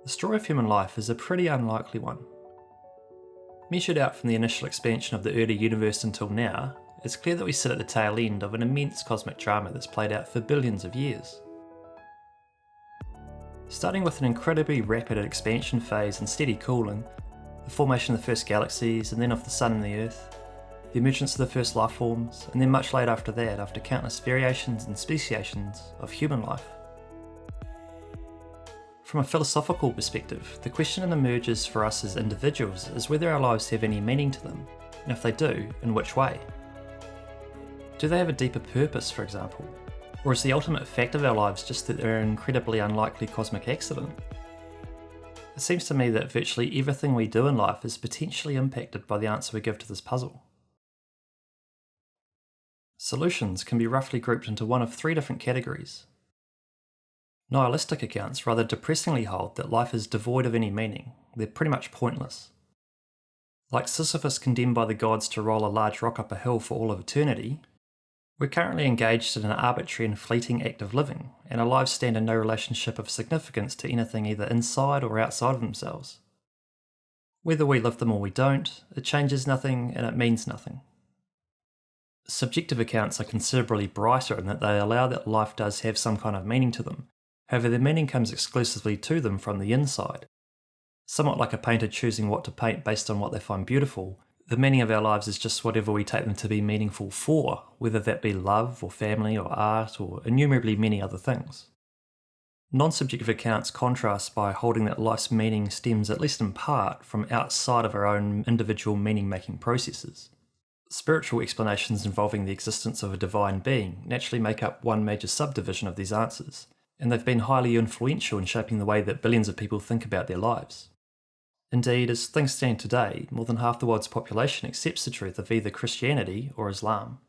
The story of human life is a pretty unlikely one. Measured out from the initial expansion of the early universe until now, it's clear that we sit at the tail end of an immense cosmic drama that's played out for billions of years. Starting with an incredibly rapid expansion phase and steady cooling, the formation of the first galaxies and then of the Sun and the Earth, the emergence of the first life forms, and then much later after that, after countless variations and speciations of human life. From a philosophical perspective, the question that emerges for us as individuals is whether our lives have any meaning to them, and if they do, in which way. Do they have a deeper purpose, for example? Or is the ultimate fact of our lives just that they're an incredibly unlikely cosmic accident? It seems to me that virtually everything we do in life is potentially impacted by the answer we give to this puzzle. Solutions can be roughly grouped into one of three different categories. Nihilistic accounts rather depressingly hold that life is devoid of any meaning, they're pretty much pointless. Like Sisyphus condemned by the gods to roll a large rock up a hill for all of eternity, we're currently engaged in an arbitrary and fleeting act of living, and our lives stand in no relationship of significance to anything either inside or outside of themselves. Whether we live them or we don't, it changes nothing and it means nothing. Subjective accounts are considerably brighter in that they allow that life does have some kind of meaning to them. However, their meaning comes exclusively to them from the inside. Somewhat like a painter choosing what to paint based on what they find beautiful, the meaning of our lives is just whatever we take them to be meaningful for, whether that be love or family or art or innumerably many other things. Non-subjective accounts contrast by holding that life's meaning stems at least in part from outside of our own individual meaning-making processes. Spiritual explanations involving the existence of a divine being naturally make up one major subdivision of these answers, and they've been highly influential in shaping the way that billions of people think about their lives. Indeed, as things stand today, more than half the world's population accepts the truth of either Christianity or Islam.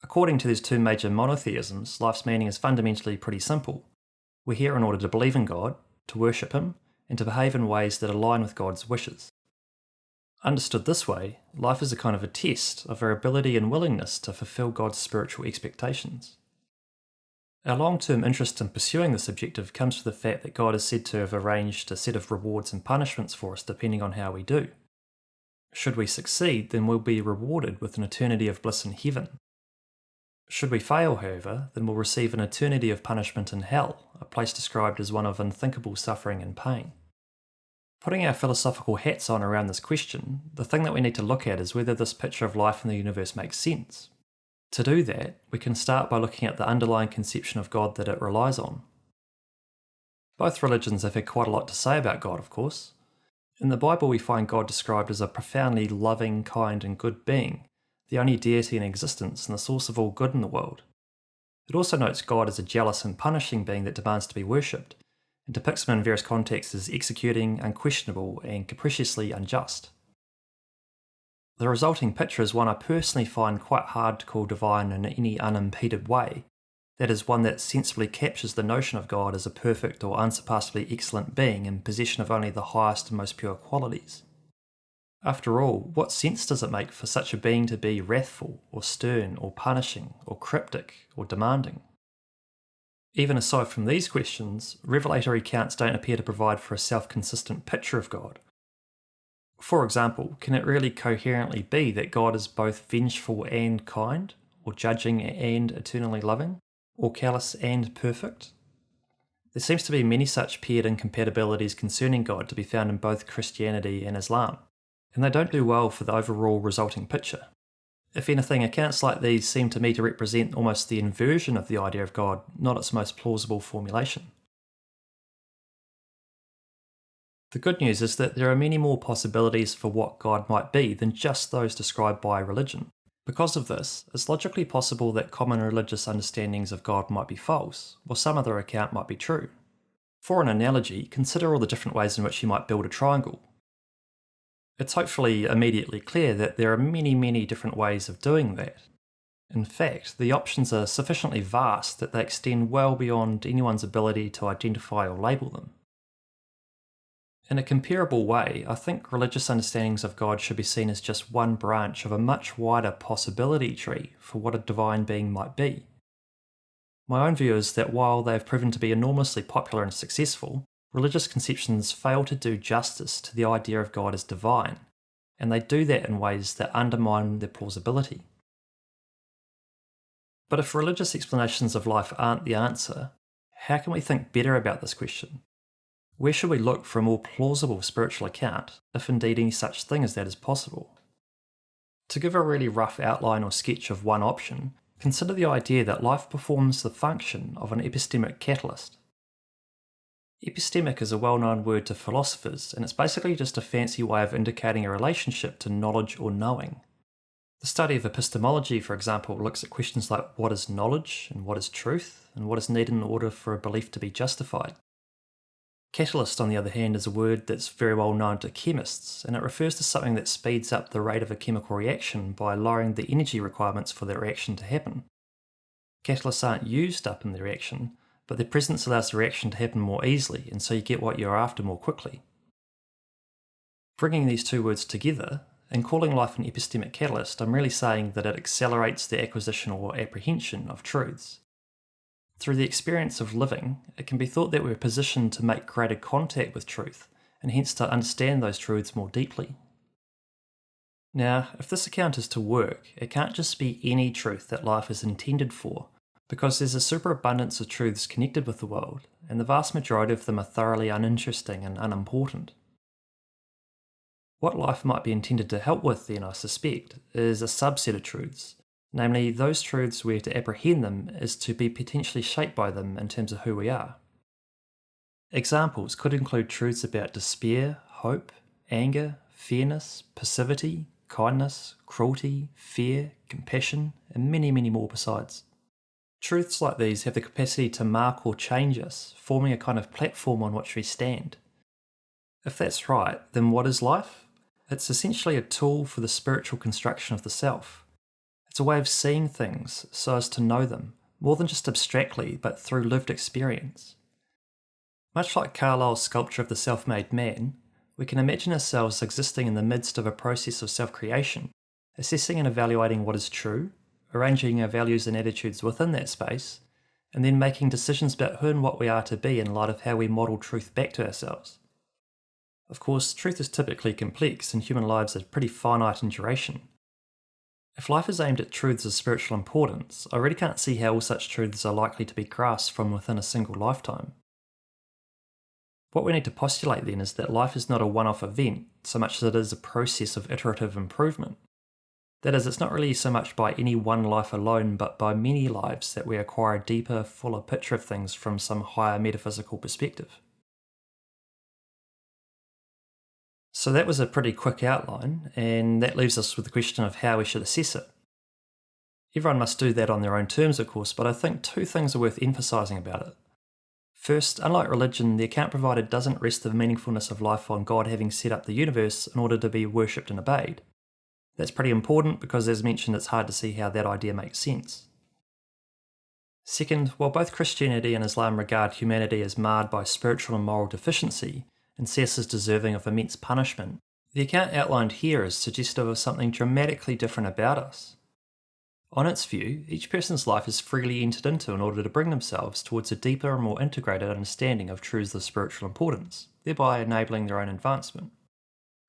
According to these two major monotheisms, life's meaning is fundamentally pretty simple. We're here in order to believe in God, to worship Him, and to behave in ways that align with God's wishes. Understood this way, life is a kind of a test of our ability and willingness to fulfill God's spiritual expectations. Our long-term interest in pursuing this objective comes from the fact that God is said to have arranged a set of rewards and punishments for us depending on how we do. Should we succeed, then we'll be rewarded with an eternity of bliss in heaven. Should we fail, however, then we'll receive an eternity of punishment in hell, a place described as one of unthinkable suffering and pain. Putting our philosophical hats on around this question, the thing that we need to look at is whether this picture of life in the universe makes sense. To do that, we can start by looking at the underlying conception of God that it relies on. Both religions have had quite a lot to say about God, of course. In the Bible, we find God described as a profoundly loving, kind, and good being, the only deity in existence and the source of all good in the world. It also notes God as a jealous and punishing being that demands to be worshipped, and depicts him in various contexts as executing, unquestionable, and capriciously unjust. The resulting picture is one I personally find quite hard to call divine in any unimpeded way. That is, one that sensibly captures the notion of God as a perfect or unsurpassably excellent being in possession of only the highest and most pure qualities. After all, what sense does it make for such a being to be wrathful, or stern, or punishing, or cryptic, or demanding? Even aside from these questions, revelatory accounts don't appear to provide for a self-consistent picture of God. For example, can it really coherently be that God is both vengeful and kind, or judging and eternally loving, or callous and perfect? There seems to be many such paired incompatibilities concerning God to be found in both Christianity and Islam, and they don't do well for the overall resulting picture. If anything, accounts like these seem to me to represent almost the inversion of the idea of God, not its most plausible formulation. The good news is that there are many more possibilities for what God might be than just those described by religion. Because of this, it's logically possible that common religious understandings of God might be false, or some other account might be true. For an analogy, consider all the different ways in which you might build a triangle. It's hopefully immediately clear that there are many different ways of doing that. In fact, the options are sufficiently vast that they extend well beyond anyone's ability to identify or label them. In a comparable way, I think religious understandings of God should be seen as just one branch of a much wider possibility tree for what a divine being might be. My own view is that while they have proven to be enormously popular and successful, religious conceptions fail to do justice to the idea of God as divine, and they do that in ways that undermine their plausibility. But if religious explanations of life aren't the answer, how can we think better about this question? Where should we look for a more plausible spiritual account, if indeed any such thing as that is possible? To give a really rough outline or sketch of one option, consider the idea that life performs the function of an epistemic catalyst. Epistemic is a well-known word to philosophers, and it's basically just a fancy way of indicating a relationship to knowledge or knowing. The study of epistemology, for example, looks at questions like what is knowledge and what is truth, and what is needed in order for a belief to be justified. Catalyst, on the other hand, is a word that's very well known to chemists, and it refers to something that speeds up the rate of a chemical reaction by lowering the energy requirements for the reaction to happen. Catalysts aren't used up in the reaction, but their presence allows the reaction to happen more easily, and so you get what you're after more quickly. Bringing these two words together, and calling life an epistemic catalyst, I'm really saying that it accelerates the acquisition or apprehension of truths. Through the experience of living, it can be thought that we're positioned to make greater contact with truth, and hence to understand those truths more deeply. Now, if this account is to work, it can't just be any truth that life is intended for, because there's a superabundance of truths connected with the world, and the vast majority of them are thoroughly uninteresting and unimportant. What life might be intended to help with, then, I suspect, is a subset of truths, namely those truths where to apprehend them is to be potentially shaped by them in terms of who we are. Examples could include truths about despair, hope, anger, fairness, passivity, kindness, cruelty, fear, compassion, and many, many more besides. Truths like these have the capacity to mark or change us, forming a kind of platform on which we stand. If that's right, then what is life? It's essentially a tool for the spiritual construction of the self. It's a way of seeing things so as to know them, more than just abstractly, but through lived experience. Much like Carlyle's sculpture of the self-made man, we can imagine ourselves existing in the midst of a process of self-creation, assessing and evaluating what is true, arranging our values and attitudes within that space, and then making decisions about who and what we are to be in light of how we model truth back to ourselves. Of course, truth is typically complex and human lives are pretty finite in duration. If life is aimed at truths of spiritual importance, I really can't see how all such truths are likely to be grasped from within a single lifetime. What we need to postulate then is that life is not a one-off event so much as it is a process of iterative improvement. That is, it's not really so much by any one life alone, but by many lives that we acquire a deeper, fuller picture of things from some higher metaphysical perspective. So that was a pretty quick outline, and that leaves us with the question of how we should assess it. Everyone must do that on their own terms, of course, but I think two things are worth emphasising about it. First, unlike religion, the account provided doesn't rest the meaningfulness of life on God having set up the universe in order to be worshipped and obeyed. That's pretty important because, as mentioned, it's hard to see how that idea makes sense. Second, while both Christianity and Islam regard humanity as marred by spiritual and moral deficiency, and see us as deserving of immense punishment, the account outlined here is suggestive of something dramatically different about us. On its view, each person's life is freely entered into in order to bring themselves towards a deeper and more integrated understanding of truths of spiritual importance, thereby enabling their own advancement.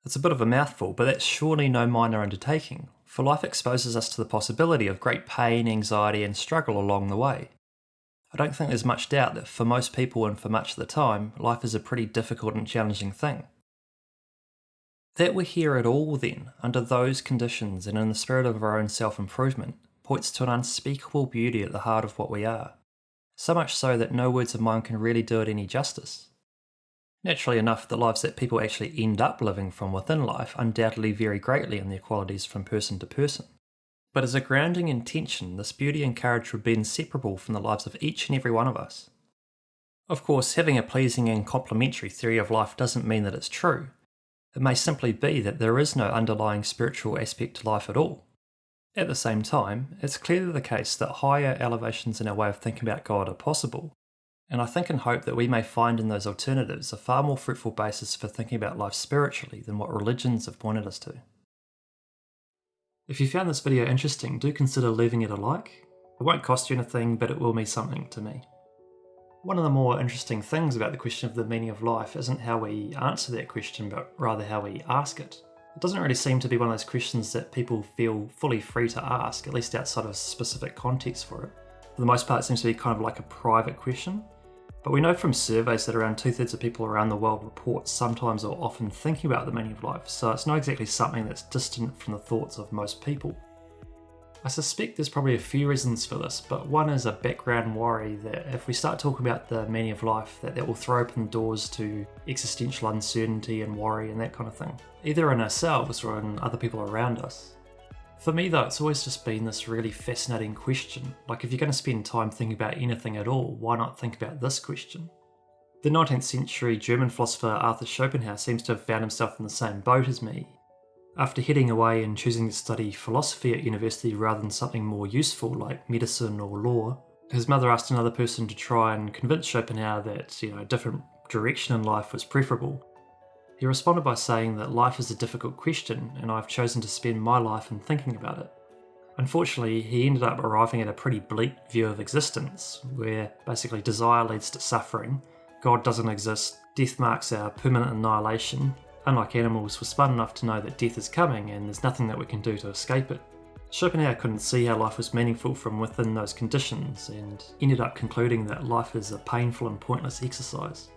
It's a bit of a mouthful, but that's surely no minor undertaking, for life exposes us to the possibility of great pain, anxiety, and struggle along the way. I don't think there's much doubt that for most people and for much of the time, life is a pretty difficult and challenging thing. That we're here at all then, under those conditions and in the spirit of our own self-improvement, points to an unspeakable beauty at the heart of what we are, so much so that no words of mine can really do it any justice. Naturally enough, the lives that people actually end up living from within life undoubtedly vary greatly in their qualities from person to person. But as a grounding intention, this beauty and courage would be inseparable from the lives of each and every one of us. Of course, having a pleasing and complementary theory of life doesn't mean that it's true. It may simply be that there is no underlying spiritual aspect to life at all. At the same time, it's clearly the case that higher elevations in our way of thinking about God are possible, and I think and hope that we may find in those alternatives a far more fruitful basis for thinking about life spiritually than what religions have pointed us to. If you found this video interesting, do consider leaving it a like. It won't cost you anything, but it will mean something to me. One of the more interesting things about the question of the meaning of life isn't how we answer that question, but rather how we ask it. It doesn't really seem to be one of those questions that people feel fully free to ask, at least outside of a specific context for it. For the most part, it seems to be kind of like a private question. But we know from surveys that around 2/3 of people around the world report sometimes or often thinking about the meaning of life, so it's not exactly something that's distant from the thoughts of most people. I suspect there's probably a few reasons for this, but one is a background worry that if we start talking about the meaning of life, that will throw open doors to existential uncertainty and worry and that kind of thing, either in ourselves or in other people around us. For me though, it's always just been this really fascinating question. Like if you're going to spend time thinking about anything at all, why not think about this question? The 19th century German philosopher Arthur Schopenhauer seems to have found himself in the same boat as me. After heading away and choosing to study philosophy at university rather than something more useful like medicine or law, his mother asked another person to try and convince Schopenhauer that, a different direction in life was preferable. He responded by saying that life is a difficult question and I've chosen to spend my life in thinking about it. Unfortunately, he ended up arriving at a pretty bleak view of existence, where basically desire leads to suffering, God doesn't exist, death marks our permanent annihilation. Unlike animals, we're smart enough to know that death is coming and there's nothing that we can do to escape it. Schopenhauer couldn't see how life was meaningful from within those conditions and ended up concluding that life is a painful and pointless exercise.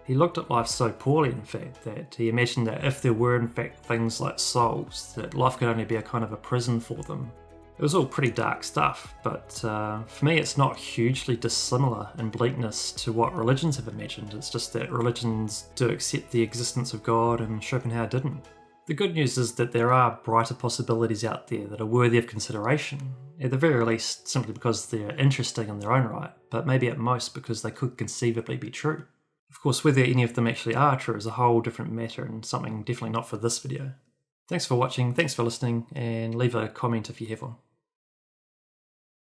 He looked at life so poorly, in fact, that he imagined that if there were in fact things like souls, that life could only be a kind of a prison for them. It was all pretty dark stuff, but for me it's not hugely dissimilar in bleakness to what religions have imagined. It's just that religions do accept the existence of God and Schopenhauer didn't. The good news is that there are brighter possibilities out there that are worthy of consideration, at the very least simply because they're interesting in their own right, but maybe at most because they could conceivably be true. Of course, whether any of them actually are true is a whole different matter and something definitely not for this video. Thanks for watching, thanks for listening, and leave a comment if you have one.